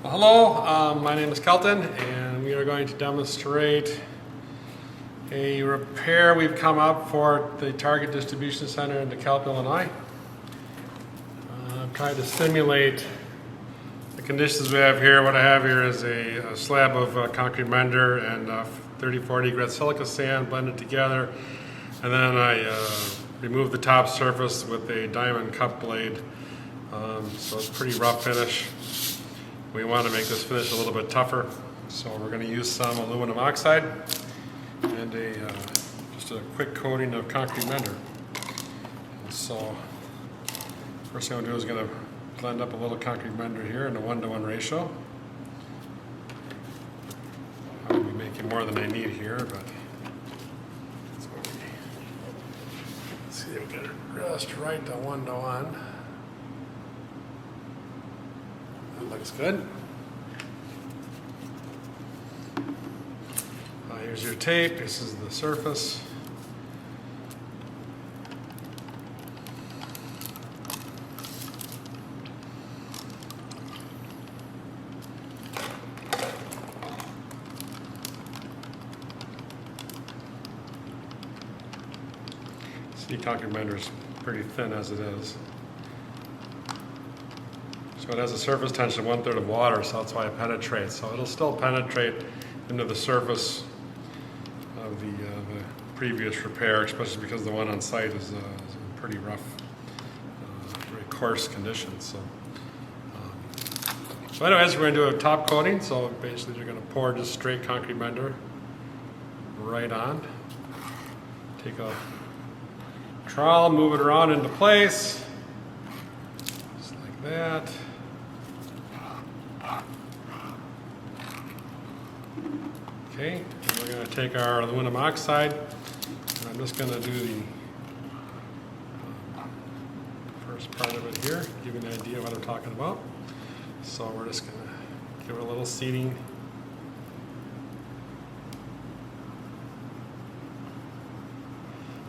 Well, hello, my name is Kelton, and we are going to demonstrate a repair we've come up for the Target Distribution Center in DeKalb, Illinois. I'm trying to simulate the conditions we have here. What I have here is a slab of concrete render and 30-40 grit silica sand blended together, and then I remove the top surface with a diamond cut blade, so it's a pretty rough finish. We want to make this finish a little bit tougher, so we're going to use some aluminum oxide and just a quick coating of concrete render. And so first thing I'm going to do is going to blend up a little concrete render here in a 1-to-1 ratio. I'll be making more than I need here, but let's see if we get it just right to 1-to-1. That looks good. Here's your tape. This is the surface. See, concrete render is pretty thin as it is. So it has a surface tension of 1/3 of water, so that's why it penetrates. So it'll still penetrate into the surface of the previous repair, especially because the one on site is in pretty rough, very coarse conditions. So anyways, we're going to do a top coating. So basically you're going to pour just straight concrete render right on. Take a trowel, move it around into place, just like that. Okay, and we're going to take our aluminum oxide, and I'm just going to do the first part of it here, give you an idea of what I'm talking about. So we're just going to give it a little seating.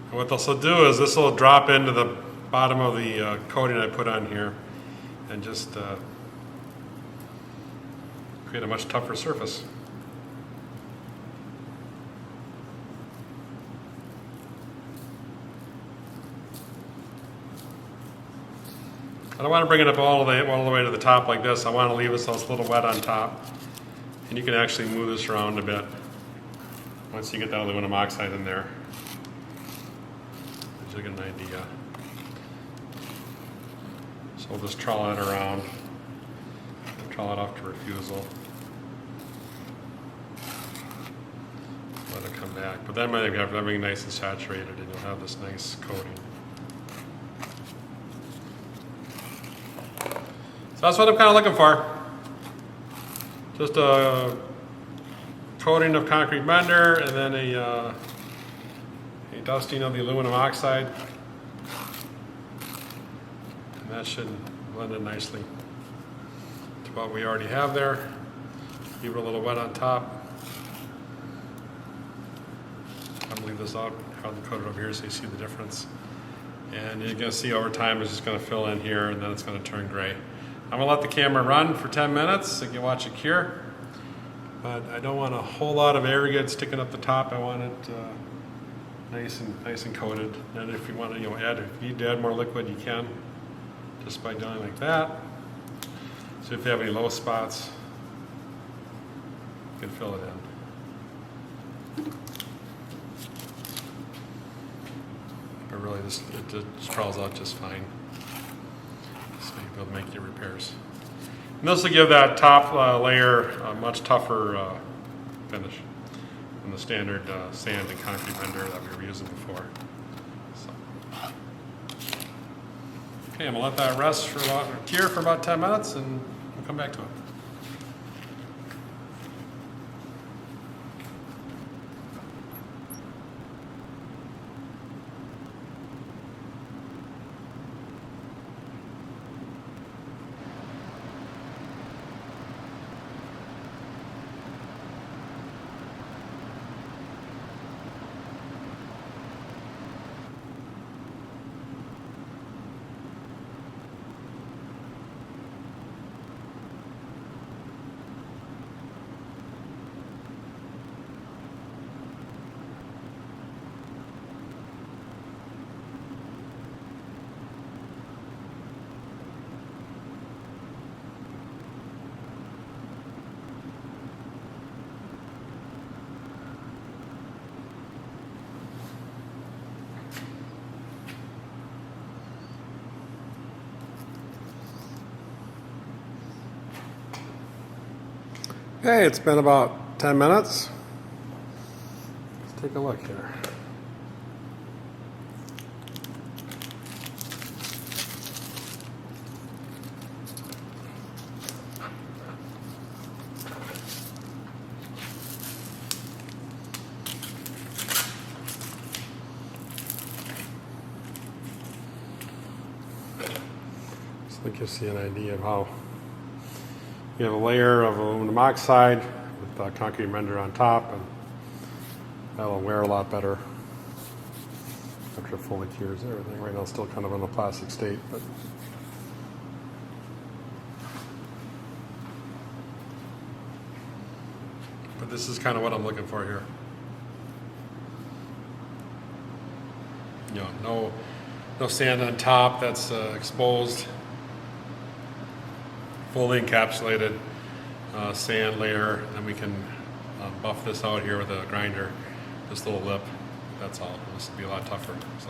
And what this will do is this will drop into the bottom of the coating I put on here and just create a much tougher surface. I don't want to bring it up all the way to the top like this. I want to leave it so it's a little wet on top. And you can actually move this around a bit once you get that aluminum oxide in there. So you get an idea. So we'll just trowel it around. Trowel it off to refusal. Let it come back. But then when you have everything nice and saturated, and you'll have this nice coating. So that's what I'm kind of looking for. Just a coating of concrete render and then a dusting of the aluminum oxide. And that should blend in nicely to what we already have there. Leave it a little wet on top. I'm gonna leave this out, hardly coat it over here so you see the difference. And you're gonna see over time it's just gonna fill in here and then it's gonna turn gray. I'm going to let the camera run for 10 minutes so you can watch it cure. But I don't want a whole lot of aggregate sticking up the top. I want it nice and coated. And if you want to, if you need to add more liquid, you can, just by doing like that. So if you have any low spots, you can fill it in. But really, it just crawls out just fine. So you'll be able to make your repairs. And this will give that top layer a much tougher finish than the standard sand and concrete render that we were using before. So. Okay, I'm gonna let that rest for cure for about 10 minutes, and we'll come back to it. Okay, it's been about 10 minutes. Let's take a look here. So that gives you an idea of how you have a layer of aluminum oxide with a concrete render on top, and that'll wear a lot better after it fully cures everything. Right now it's still kind of in a plastic state, but this is kind of what I'm looking for here. You know, no sand on top that's exposed. Fully encapsulated sand layer, and then we can buff this out here with a grinder, this little lip. That's all. This will be a lot tougher. So.